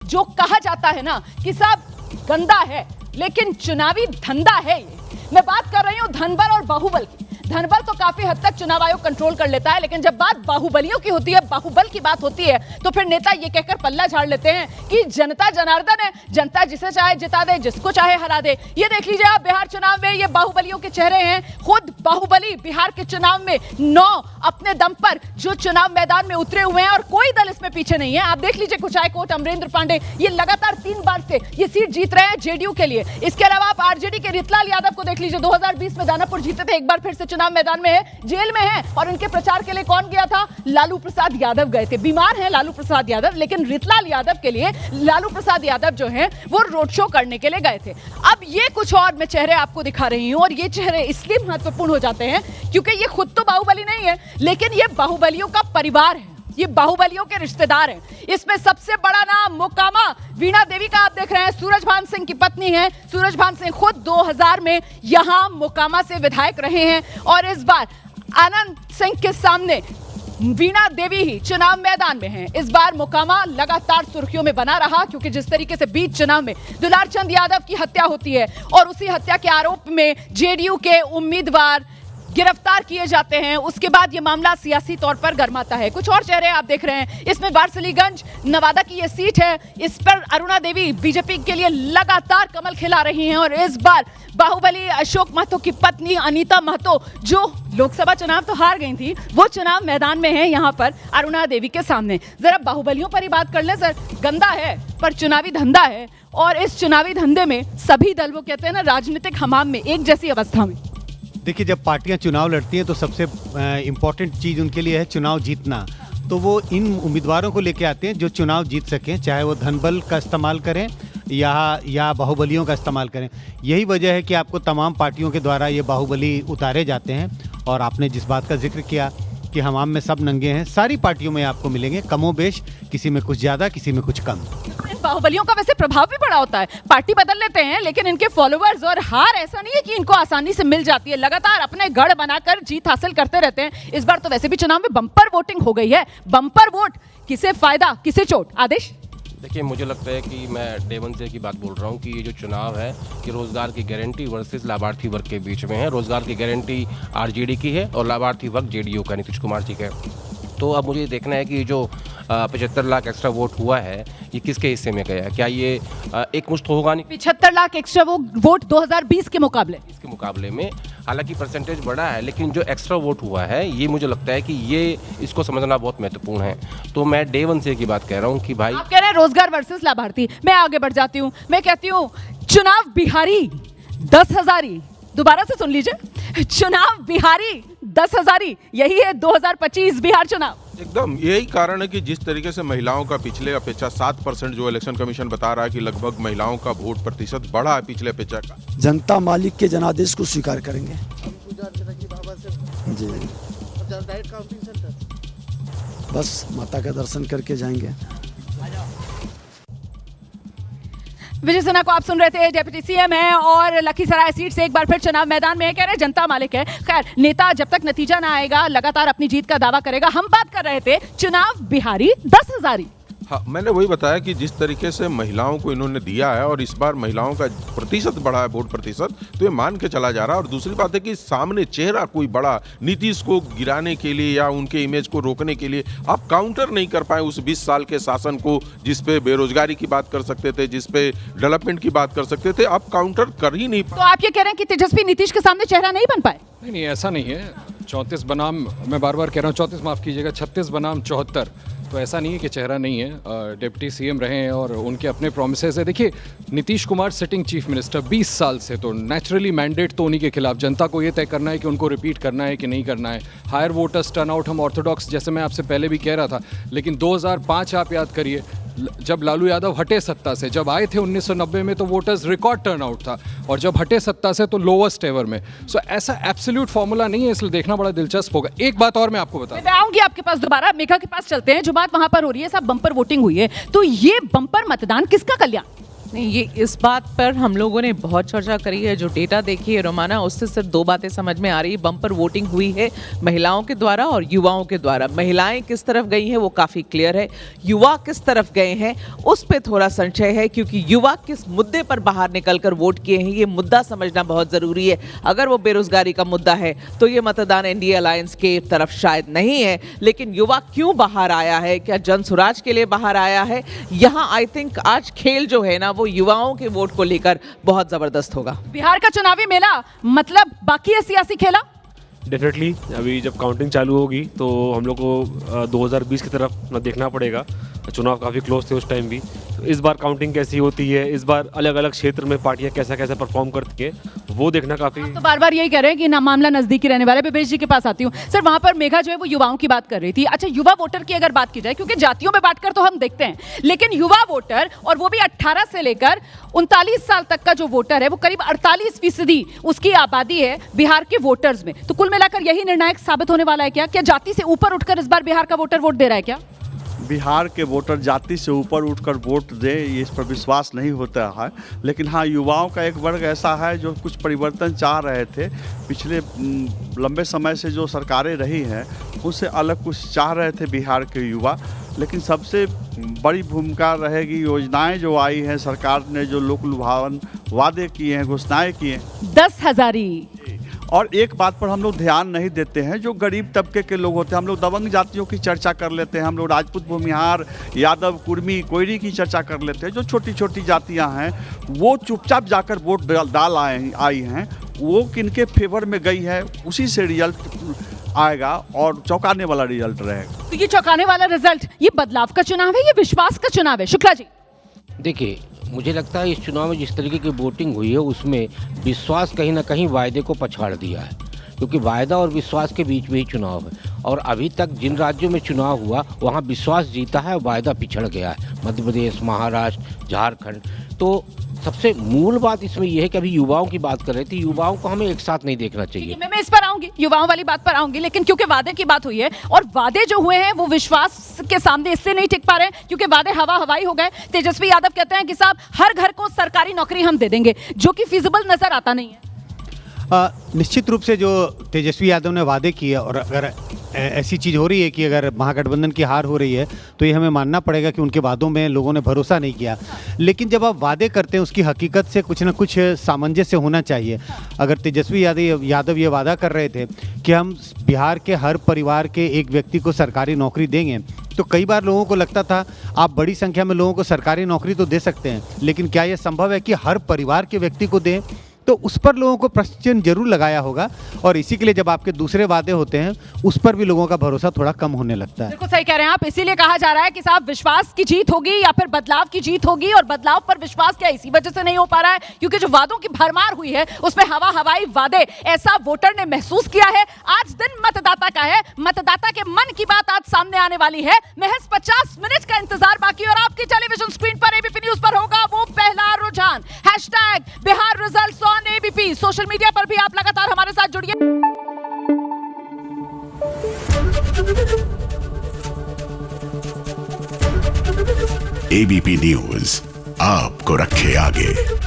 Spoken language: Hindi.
जो कहा जाता है ना कि सब गंदा है, लेकिन चुनावी धंधा है ये। मैं बात कर रही हूं धनबल और बाहुबल की। धनबल तो काफी हद तक चुनाव आयोग कंट्रोल कर लेता है, लेकिन जब बात बाहुबलियों की होती है, बाहुबल की बात होती है, तो फिर नेता ये कहकर पल्ला झाड़ लेते हैं कि जनता जनार्दन है, जनता जिसे चाहे जिता दे, जिसको चाहे हरा दे। ये देख लीजिए आप बिहार चुनाव में, ये बाहुबलियों के चेहरे हैं। खुद बाहुबली बिहार के चुनाव में 9 अपने दम पर जो चुनाव मैदान में उतरे हुए हैं और कोई दल इसमें पीछे नहीं है। आप देख लीजिए कुचायकोट अमरेंद्र पांडे, ये लगातार 3 बार से ये सीट जीत रहे हैं जेडीयू के लिए। इसके अलावा आप आरजेडी के रितलाल यादव को देख लीजिए, 2020 में दानापुर जीते थे, एक बार फिर से चुनाव मैदान में है, जेल में है। और इनके प्रचार के लिए कौन गया था? लालू प्रसाद यादव गए थे। बीमार हैं लालू प्रसाद यादव, लेकिन रितलाल यादव के लिए लालू प्रसाद यादव जो हैं वो रोड शो करने के लिए गए थे। अब ये कुछ और मैं चेहरे आपको दिखा रही हूं, और ये चेहरे इसलिए महत्वपूर्ण हो जाते हैं क्योंकि ये खुद तो बाहुबली नहीं है, लेकिन ये बाहुबलियों का परिवार है, ये बाहुबलियों के रिश्तेदार हैं। इसमें सबसे बड़ा नाम मोकामा वीणा देवी का आप देख रहे हैं, सूरजभान सिंह की पत्नी है। सूरजभान सिंह खुद 2000 में यहां मोकामा से विधायक रहे हैं, और इस बार आनंद सिंह के सामने वीणा देवी ही चुनाव मैदान में हैं। इस बार मोकामा लगातार सुर्खियों में बना रहा, क्योंकि जिस तरीके से बीच चुनाव में दुलार चंद यादव की हत्या होती है और उसी हत्या के आरोप में जेडीयू के उम्मीदवार गिरफ्तार किए जाते हैं, उसके बाद ये मामला सियासी तौर पर गर्माता है। कुछ और चेहरे आप देख रहे हैं, इसमें वारसलीगंज नवादा की ये सीट है, इस पर अरुणा देवी बीजेपी के लिए लगातार कमल खिला रही हैं, और इस बार बाहुबली अशोक महतो की पत्नी अनीता महतो, जो लोकसभा चुनाव तो हार गई थी, वो चुनाव मैदान में है यहाँ पर अरुणा देवी के सामने। जरा बाहुबलियों पर ही बात कर ले सर। गंदा है पर चुनावी धंधा है, और इस चुनावी धंधे में सभी दल, वो कहते हैं ना राजनीतिक हमाम में, एक जैसी अवस्था में। देखिए, जब पार्टियां चुनाव लड़ती हैं तो सबसे इम्पॉर्टेंट चीज़ उनके लिए है चुनाव जीतना। तो वो इन उम्मीदवारों को लेके आते हैं जो चुनाव जीत सकें, चाहे वो धनबल का इस्तेमाल करें या बाहुबलियों का इस्तेमाल करें। यही वजह है कि आपको तमाम पार्टियों के द्वारा ये बाहुबली उतारे जाते हैं। और आपने जिस बात का जिक्र किया कि हमाम में सब नंगे हैं, सारी पार्टियों में आपको मिलेंगे, कमोबेश, किसी में कुछ ज़्यादा, किसी में कुछ कम। बाहुबलियों का वैसे प्रभाव भी बड़ा होता है, पार्टी बदल लेते हैं, लेकिन इनके फॉलोअर्स और हार ऐसा नहीं है कि इनको आसानी से मिल जाती है, लगातार अपने गढ़ बनाकर जीत हासिल करते रहते हैं। इस बार तो वैसे भी चुनाव में बम्पर वोटिंग हो गई है, बम्पर वोट, किसे फायदा किसे चोट। आदेश, देखिए, मुझे लगता है कि मैं डेवन से की बात बोल रहा हूँ कि ये जो चुनाव है कि रोजगार की गारंटी वर्सेस लाभार्थी वर्ग के बीच में है। रोजगार की गारंटी आरजेडी की है और लाभार्थी वर्ग जेडीयू का, नीतीश कुमार जी का। तो अब मुझे देखना है कि ये जो 75 लाख एक्स्ट्रा वोट हुआ है ये किसके हिस्से में गया? क्या ये एक मुश्त होगा? नहीं, 75 लाख एक्स्ट्रा वोट 2020 के मुकाबले, इसके मुकाबले में हालांकि परसेंटेज बढ़ा है, लेकिन जो एक्स्ट्रा वोट हुआ है ये मुझे लगता है कि ये इसको समझना बहुत महत्वपूर्ण है। तो मैं डे वन से की बात कह रहा हूँ कि भाई, आप कह रहे हैं रोजगार वर्सेस लाभार्थी। मैं आगे बढ़ जाती हूँ, मैं कहती हूँ चुनाव बिहारी 10,000, दोबारा से सुन लीजिए, चुनाव बिहारी 10,000, यही है 2025 बिहार चुनाव। एकदम यही कारण है कि जिस तरीके से महिलाओं का पिछले अपेक्षा 7% जो इलेक्शन कमीशन बता रहा है कि लगभग महिलाओं का वोट प्रतिशत बढ़ा है पिछले अपेक्षा का। जनता मालिक के जनादेश को स्वीकार करेंगे जी, बस माता का दर्शन करके जाएंगे। विजय सिन्हा को आप सुन रहे थे, डिप्टी सीएम है और लखीसराय सीट से एक बार फिर चुनाव मैदान में है। कह रहे जनता मालिक है। खैर, नेता जब तक नतीजा ना आएगा लगातार अपनी जीत का दावा करेगा। हम बात कर रहे थे चुनाव बिहारी 10,000। हाँ, मैंने वही बताया कि जिस तरीके से महिलाओं को इन्होंने दिया है और इस बार महिलाओं का प्रतिशत बढ़ा है, वोट प्रतिशत, तो ये मान के चला जा रहा है। और दूसरी बात है कि सामने चेहरा कोई बड़ा नीतीश को गिराने के लिए या उनके इमेज को रोकने के लिए आप काउंटर नहीं कर पाए उस 20 साल के शासन को, जिस पे बेरोजगारी की बात कर सकते थे, जिस पे डेवलपमेंट की बात कर सकते थे, आप काउंटर कर ही नहीं पाए। तो आप ये कह रहे हैं कि तेजस्वी नीतीश के सामने चेहरा नहीं बन पाए? नहीं, ऐसा नहीं है। 34 बनाम, मैं बार बार कह रहा हूँ 34 माफ़ कीजिएगा, 36 बनाम 74, तो ऐसा नहीं है कि चेहरा नहीं है। डिप्टी सीएम रहे हैं और उनके अपने प्रोमिसेस है। देखिए, Nitish Kumar sitting chief minister 20 साल से, तो नेचुरली मैंडेट तो उन्हीं के खिलाफ, जनता को ये तय करना है कि उनको रिपीट करना है कि नहीं करना है। हायर वोटर्स टर्नआउट हम ऑर्थोडॉक्स, जैसे मैं आपसे पहले भी कह रहा था, लेकिन 2005 आप याद करिए, जब लालू यादव हटे सत्ता से, जब आए थे 1990 में तो वोटर्स रिकॉर्ड टर्नआउट था, और जब हटे सत्ता से तो लोवेस्ट एवर में। सो ऐसा एब्सोल्यूट फॉर्मूला नहीं है, इसलिए देखना बड़ा दिलचस्प होगा। एक बात और मैं आपको बता, मैं आऊंगी आपके पास दोबारा, मेघा के पास चलते हैं। जो बात वहां पर हो रही है, सब बम्पर वोटिंग हुई है, तो ये बम्पर मतदान किसका कल्याण? नहीं, ये इस बात पर हम लोगों ने बहुत चर्चा करी है। जो डेटा देखी है रोमाना, उससे सिर्फ दो बातें समझ में आ रही है। बम्पर वोटिंग हुई है महिलाओं के द्वारा और युवाओं के द्वारा। महिलाएं किस तरफ गई हैं वो काफ़ी क्लियर है, युवा किस तरफ गए हैं उस पर थोड़ा संशय है, क्योंकि युवा किस मुद्दे पर बाहर निकलकर वोट किए हैं ये मुद्दा समझना बहुत ज़रूरी है। अगर वो बेरोजगारी का मुद्दा है तो ये मतदान एनडीए अलायंस के तरफ शायद नहीं है, लेकिन युवा क्यों बाहर आया है, क्या जन स्वराज के लिए बाहर आया है? यहाँ आई थिंक आज खेल जो है ना वो युवाओं के वोट को लेकर बहुत जबरदस्त होगा। बिहार का चुनावी मेला मतलब बाकी है सियासी खेला? डेफिनेटली अभी जब काउंटिंग चालू होगी तो हम लोग को 2020 की तरफ अपना देखना पड़ेगा। चुनाव काफ़ी क्लोज थे उस टाइम भी, तो इस बार काउंटिंग कैसी होती है, इस बार अलग अलग क्षेत्र में पार्टियां कैसा कैसा परफॉर्म करती है वो देखना काफ़ी। तो बार बार यही कह रहे हैं कि ना मामला नजदीकी रहने वाले। विवेश जी के पास आती हूँ सर, वहां पर मेघा जो है वो युवाओं की बात कर रही थी। अच्छा, युवा वोटर की अगर बात की जाए, क्योंकि जातियों में बांटकर तो हम देखते हैं, लेकिन युवा वोटर और वो भी 18 से लेकर 39 साल तक का जो वोटर है वो करीब 48% उसकी आबादी है बिहार के वोटर्स में। तो कुल मिलाकर यही निर्णायक साबित होने वाला है क्या? क्या जाति से ऊपर उठकर इस बार बिहार का वोटर वोट दे रहा है क्या? बिहार के वोटर जाति से ऊपर उठकर वोट दे, ये इस पर विश्वास नहीं होता है। लेकिन हाँ, युवाओं का एक वर्ग ऐसा है जो कुछ परिवर्तन चाह रहे थे। पिछले लंबे समय से जो सरकारें रही हैं उससे अलग कुछ चाह रहे थे बिहार के युवा। लेकिन सबसे बड़ी भूमिका रहेगी योजनाएं जो आई हैं, सरकार ने जो लोक लुभावन वादे किए हैं, घोषणाएं की हैं। 10,000। और एक बात पर हम लोग ध्यान नहीं देते हैं, जो गरीब तबके के लोग होते हैं, हम लोग दबंग जातियों की चर्चा कर लेते हैं, हम लोग राजपूत, भूमिहार, यादव, कुर्मी, कोयरी की चर्चा कर लेते हैं। जो छोटी छोटी जातियां हैं वो चुपचाप जाकर वोट डाल आई हैं, वो किनके फेवर में गई है उसी से रिजल्ट आएगा और चौंकाने वाला रिजल्ट रहेगा। तो ये चौंकाने वाला रिजल्ट, ये बदलाव का चुनाव है, ये विश्वास का चुनाव है? शुक्ला जी। देखिए, मुझे लगता है इस चुनाव में जिस तरीके की वोटिंग हुई है उसमें विश्वास कहीं ना कहीं वायदे को पछाड़ दिया है, क्योंकि वायदा और विश्वास के बीच में ही चुनाव है। और अभी तक जिन राज्यों में चुनाव हुआ वहाँ विश्वास जीता है, वायदा पिछड़ गया है। मध्य प्रदेश, महाराष्ट्र, झारखंड। तो सबसे मूल बात इसमें यह है कि अभी युवाओं की बात कर रहे थे, युवाओं को हमें एक साथ नहीं देखना चाहिए। मैं इस पर आऊंगी, युवाओं वाली बात पर आऊंगी, लेकिन क्योंकि वादे की बात हुई है और वादे जो हुए हैं वो विश्वास के सामने इससे नहीं टिक पा रहे हैं क्योंकि वादे हवाई हो गए। तेजस्वी यादव कहते हैं कि साहब हर घर को सरकारी नौकरी हम दे देंगे, जो कि फिजिबल नजर आता नहीं है। निश्चित रूप से जो तेजस्वी यादव ने वादे किए, और अगर ऐसी चीज़ हो रही है कि अगर महागठबंधन की हार हो रही है तो ये हमें मानना पड़ेगा कि उनके वादों में लोगों ने भरोसा नहीं किया। लेकिन जब आप वादे करते हैं उसकी हकीकत से कुछ ना कुछ सामंजस्य होना चाहिए। अगर तेजस्वी यादव ये वादा कर रहे थे कि हम बिहार के हर परिवार के एक व्यक्ति को सरकारी नौकरी देंगे, तो कई बार लोगों को लगता था आप बड़ी संख्या में लोगों को सरकारी नौकरी तो दे सकते हैं, लेकिन क्या ये संभव है कि हर परिवार के व्यक्ति को दें? तो उस पर लोगों को प्रश्न चिन्ह जरूर लगाया होगा। और इसी के लिए जब आपके दूसरे वादे होते हैं उस पर भी लोगों का भरोसा थोड़ा कम होने लगता है। बिल्कुल सही कह रहे हैं आप। इसीलिए कहा जा रहा है कि साहब विश्वास की जीत होगी या फिर बदलाव की जीत होगी, और बदलाव पर विश्वास क्या इसी वजह से नहीं हो पा रहा है क्योंकि जो वादों की भरमार हुई है उसमें हवाई वादे, ऐसा वोटर ने महसूस किया है। आज दिन मतदाता का है, मतदाता के मन की बात आज सामने आने वाली है। महज 50 मिनट का इंतजार बाकी और आपकी टेलीविजन स्क्रीन पर एबीपी न्यूज पर होगा वो पहला रुझान। #Bihar results on ABP. Social media पर भी आप लगातार हमारे साथ जुड़िए। एबीपी न्यूज आपको रखे आगे।